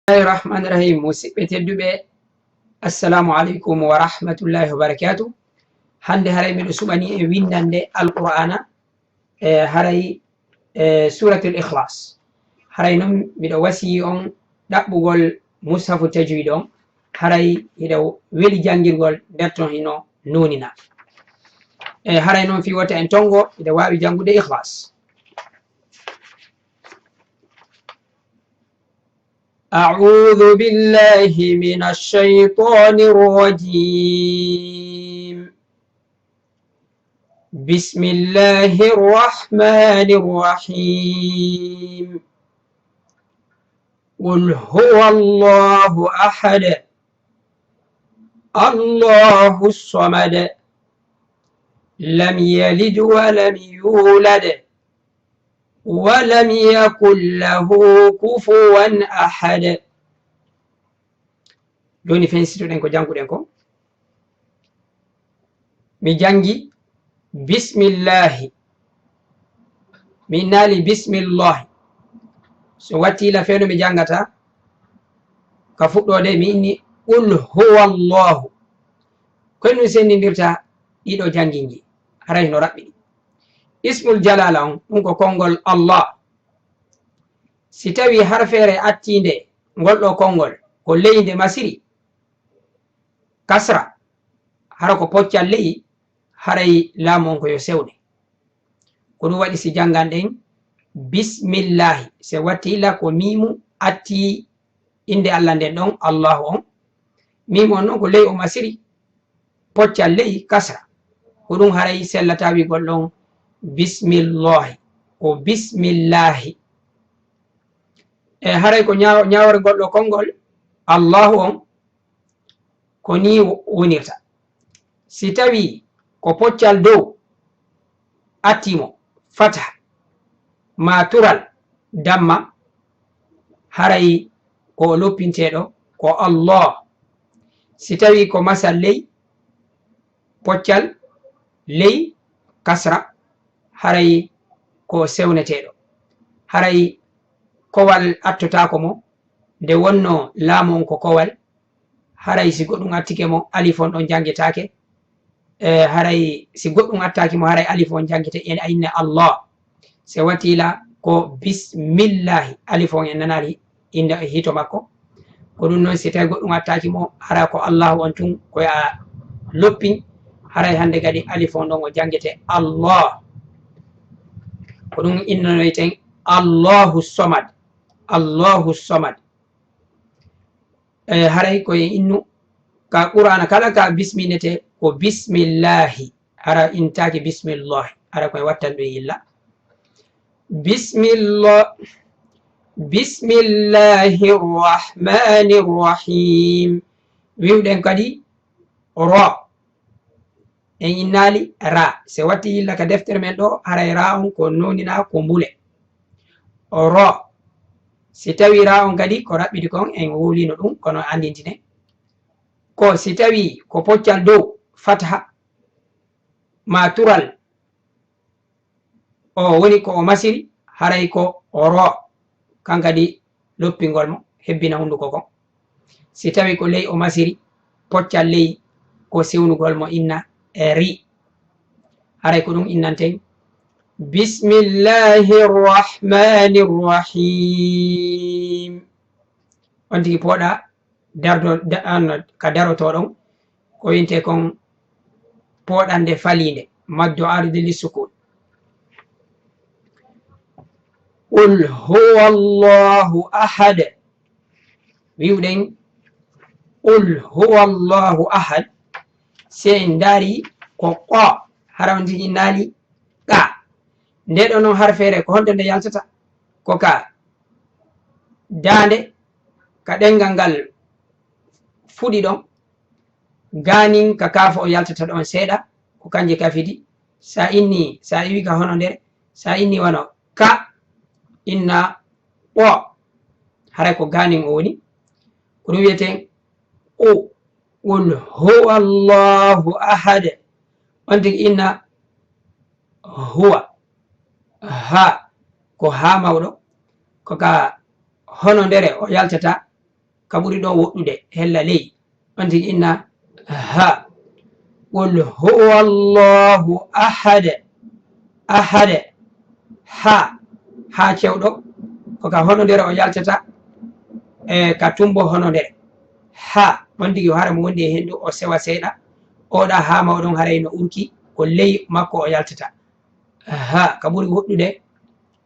Bismillahirrahmanirrahim. Musidɓe tedduɓe, assalamu alaikum wa rahmatullahi wa barakatuh. Hande haray miɗo suɓani e windande alqur'ana haray suratul ikhlas. Haray noon miɗo wasi on ɗaɓɓugol mushafu tajwid on haray hiɗo weli jangirgol nder ton hino nunina. Haray noon fi wata en tongo hiɗo wawi jangude ikhlas. أعوذ بالله من الشيطان الرجيم. بسم الله الرحمن الرحيم. قل هو الله أحد الله الصمد لم يلد ولم يولد ولم يكن له كفوا أحد. Joni fensitoɗen ko janguɗen ko mi jangi bismillahi, mi innali bismillahi, so wattila feno mi jangata ka fuɗɗode mi inni qul huwa allahu. koye ɗum sendidirta ɗiɗo janginji haray no raɓɓiɗi. Ismul jalala on ɗum ko konngol Allah. Si tawi harfere attinde ngolɗo konngol ko leyde masiri kasra hara ko poccal leyi haray laamu on ko yo sewne. Ko ɗum waɗi si janganɗen bismillahi se wattila ko mimu atti inde Allah nden ɗon Allahu on. Mimu on noon ko ley o masiri poccal leyi kasra. Ko ɗum haray sellata wigol ɗon bismillahi ko bismillahi. Haray ko ñawore goɗɗo konngol Allahu on ko ni wonirta. Si tawi ko poccal dow attimo fatha ma tural damma haray ko loppinteɗo ko Allah. Si tawi ko masal ley poccal ley kasra haray ko sewneteɗo. Haray kowal attotako mo nde wonno laamu on ko kowal. Haray si goɗɗum attike mo alif on ɗon jangitake. Haray si goɗɗum attaki mo haray alif on jangite en inne Allah. Se watila ko bismillahi alif on en nanari inde hito makko. Ko ɗum noon si tawi goɗɗum attaki mo hara ko Allahu on tun koya loppin haray hande kadi alif on ɗon o jangite Allah. Ko ɗum innanoyten Allahu samad, Allahu samad. Haray koye innu ka qur'ana kala ka bisminete ko bismillahi hara intaki bismillahi hara koye wattan ɗum yilla bismillahi rrahmani rrahim. Wiwɗen kadi ra en innali ra se watti yilla ka deftere men ɗo haray ra on ko nonina ko mbule ra. Si tawi ra on kadi ko raɓɓiti kon en wulino ɗum kono andintine ko si tawi ko poccal dow fatha ma tural o woni ko o masiri haray ko ra kan kadi loppingol mo hebbina hunduko kon. Si tawi ko ley o masiri poccal ley ko sewnugol mo inna ri haray ko ɗum innanten bismillahi rrahmani rrahim. On tigi poɗa dardo ka darotoɗon ko winte kon poɗande falinde maddo ardi lissukun. qul huwa allahu ahad. wiwɗen qul huwa allahu ahad se en dari ko qa hara on tigi innali qa. Nde ɗo noon harfere ko honde nde yaltata ko ka dande ka ɗengal ngal fuɗi ɗon ganin ka kafo o yaltata ɗon seeɗa ko kanje kafidi. Sa inni sa iwi ka hono nder sa inni wano ka inna ɓo haray ko ganin o woni. ko ɗum wiyeten o qul huwa allahu ahad. on tigi inna huwa ha ko ha mawɗo ko ka hono ndere o yaltata kaburi ɗon woɗɗude hella ley on tigi inna ha. qul huwa allahu ahad ahad ha cewɗo koka honodere o yaltata ka tumbo honodere ha on tigi hara mo wondi e hendu o sewa seeɗa oɗa ha mawɗon haray no urki ko ley makko o yaltata ha ka ɓuri woɗɗude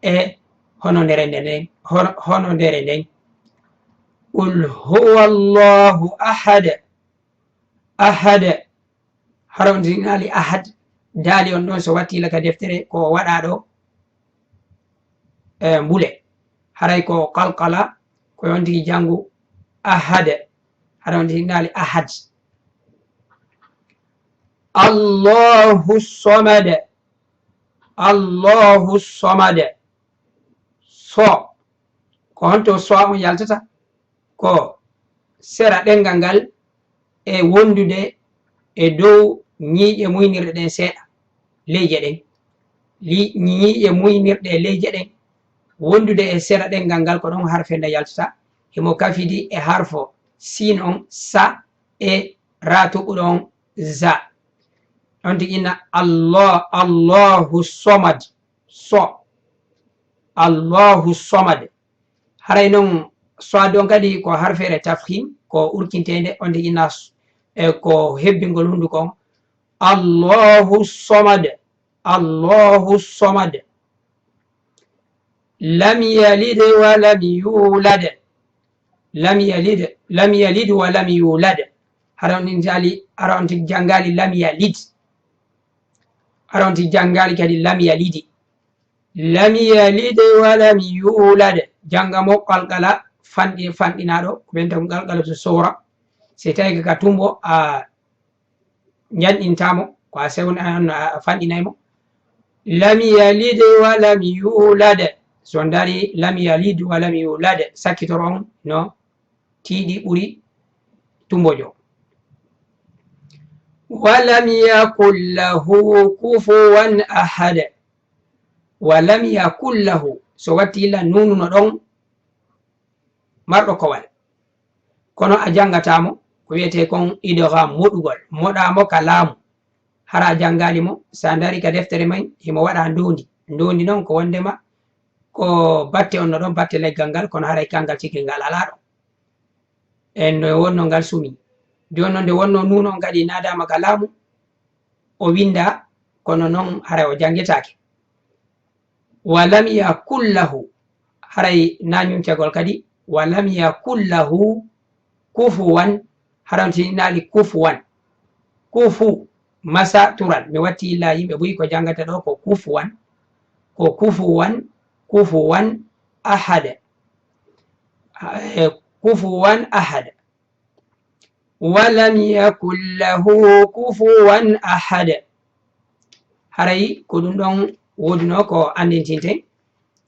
e honodere nden honodere nden. qul huwa allahu ahad ahad hara on tigi naali ahad daali on ɗon so wattila ka deftere ko waɗa ɗo mbule haray ko qalqala ko on tigi jangu ahad hara on tigi naali ahad. allahu samad allahu samad so ko honto so on yaltata ko sera ɗengal ngal e wondude e dow ñiiƴe muynirɗe ɗen seeɗa leyje ɗen ñiiƴe muynirɗe e leyje ɗen wondude e sera ɗengal ngal ko ɗon harfe nde yaltata himo kafidi e harfo sin on sa e ratuɓuɗon za on tigi inna allahu samad so allahu samad haray noon soade on kadi ko harfere tafhim ko urkintede on tigi inna ko hebbingol hunduko on allahu samad allahu samad. lam yalid wa lam yulad lam yalid wa lam yulad hara on tigi jangali lam yalid hara on tigi jangali kadi lam yalidi lam yalid wa lam yulad janga mo qalqala fanɗinaɗo ko ɓenta qalqala to sowra si tawi ka tumbo a janɗintamo ko a sewna a fanɗinaymo lam yalid wa lam yulad so on dari lam yalid wa lam yulad sakkitoro on no tiiɗi ɓuri tumbojo. walam yakun lahu kufuwan ahad walam yakun lahu so watti illa nununo ɗon marɗo kowal kono a jangatamo ko wiyete kon idgham moɗugol moɗamo ka laamu hara a jangalimo sa dari ka deftere may himo waɗa ndondi noon ko wondema ko batte on no ɗon batte leggal ngal kono haray kangal cikil ngal ala ɗo en no wonno ngal sumi joni noon nde wonno nuno on kadi nadama ka laamu o winda kono noon haray o jangitake. walam yakun lahu haray nañumcagol kadi walam yakun lahu kufuwan haranti naali kufuwan kufu masa tural mi watti illa yimɓe ɓuyi ko jangata ɗo ko kufuwan ahad kufuwan ahad walam yakun lahu kufuwan ahad haray ko ɗum ɗon woduno ko andintinten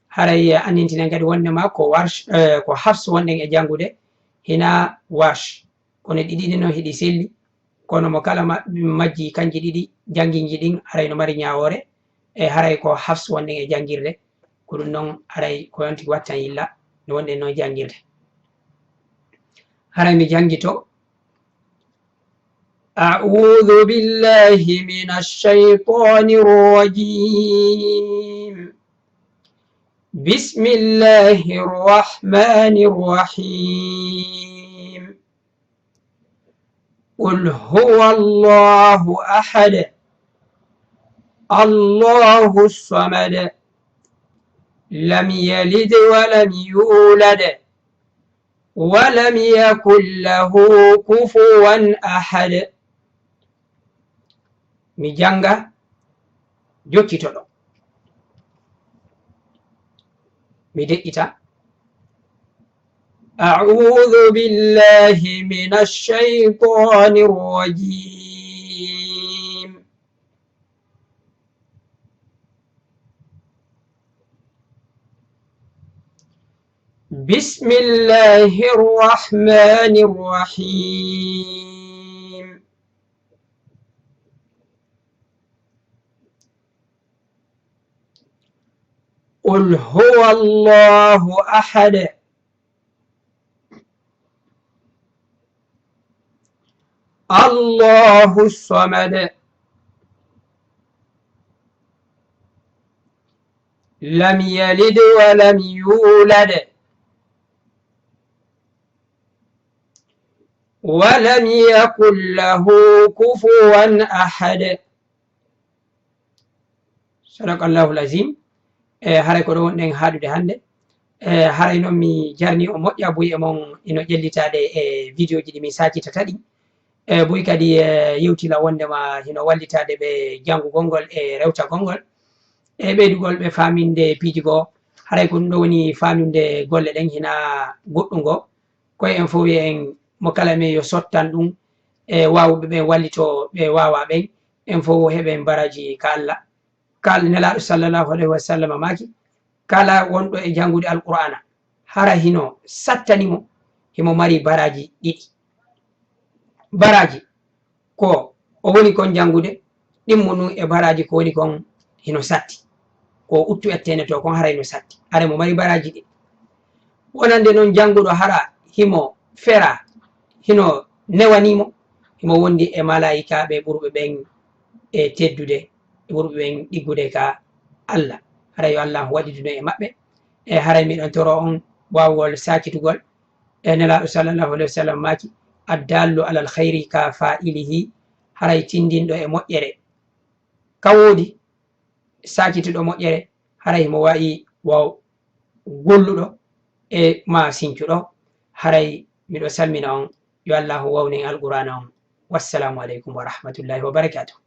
haray andintinen kadi wondema ko warsh ko hafs wonɗen e jangude hina warsh kono ɗiɗiɗi noon hiɗi selli kono mo kala majji kanji ɗiɗi jangiji ɗin haray no mari ñawore e haray ko hafs wonɗen e jangirde ko ɗum noon haray ko yonti wattan yilla no wonɗen noon jangirde. haray mi jangito a'udhu billahi minash shaytanir rajim bismillahir rahmanir rahim qul huwa allahu ahad allahu samad lam yalid wa lam yulad wa lam yakun lahu kufuwan ahad. mi janga jokkitoɗo mi de'ita a'udhu billahi minash shaytanir rajim bismillahir rahmanir rahim qul huwa allahu ahad الله الصمد لم يلد ولم يولد ولم يكن له كفوا أحد. صدق الله العظيم. haray ko ɗo wonɗen haaɗude hannde. haray noon mi jarni o moƴƴa buy e mon ino ƴellitade e vidéo ji ɗi mi sakitata ɗi. buy kadi yewtila wondema hino wallitade ɓe janngugol ngol e rewtagol ngol e ɓeydugol ɓe faminde piiji goo. haray ko ɗum ɗo woni faminde golle ɗen hina goɗɗungo koye en fof en mo kala men yo sottan ɗum e wawuɓe ɓen wallito ɓe wawa ɓen en fof heɓen baraji ka Allah. kala nelaɗo sallllahu alayhi wa sallam maki kala wonɗo e janngude alqur'ana hara hino sattanimo himo mari baraji ɗiɗi. baraji ko o woni kon janngude ɗimmo ɗum e baraji ko woni kon hino satti ko uttu ettene to kon hara hino satti hara mo mari baraji ɗiɗi. wonande noon jannguɗo hara himo fera hino newanimo himo wondi e malaikaɓe ɓurɓe ɓen e teddude e ɓurɓe ɓen ɗiggude ka Allah. hara yo Allah waɗiduno e maɓɓe e haray miɗon toro on wawgol sakitugol e nelaɗo sallllahu alayhi wa sallam maki addallu alal khayri ka fa'ilihi. haray tindinɗo e moƴƴere kawodi sakituɗo moƴƴere haray himo wayi waw golluɗo e ma sincuɗo. haray miɗo salmina on yo Allah wawnin alqur'ana on. wassalamu aleykum wa rahmatullahi wa barakatuh.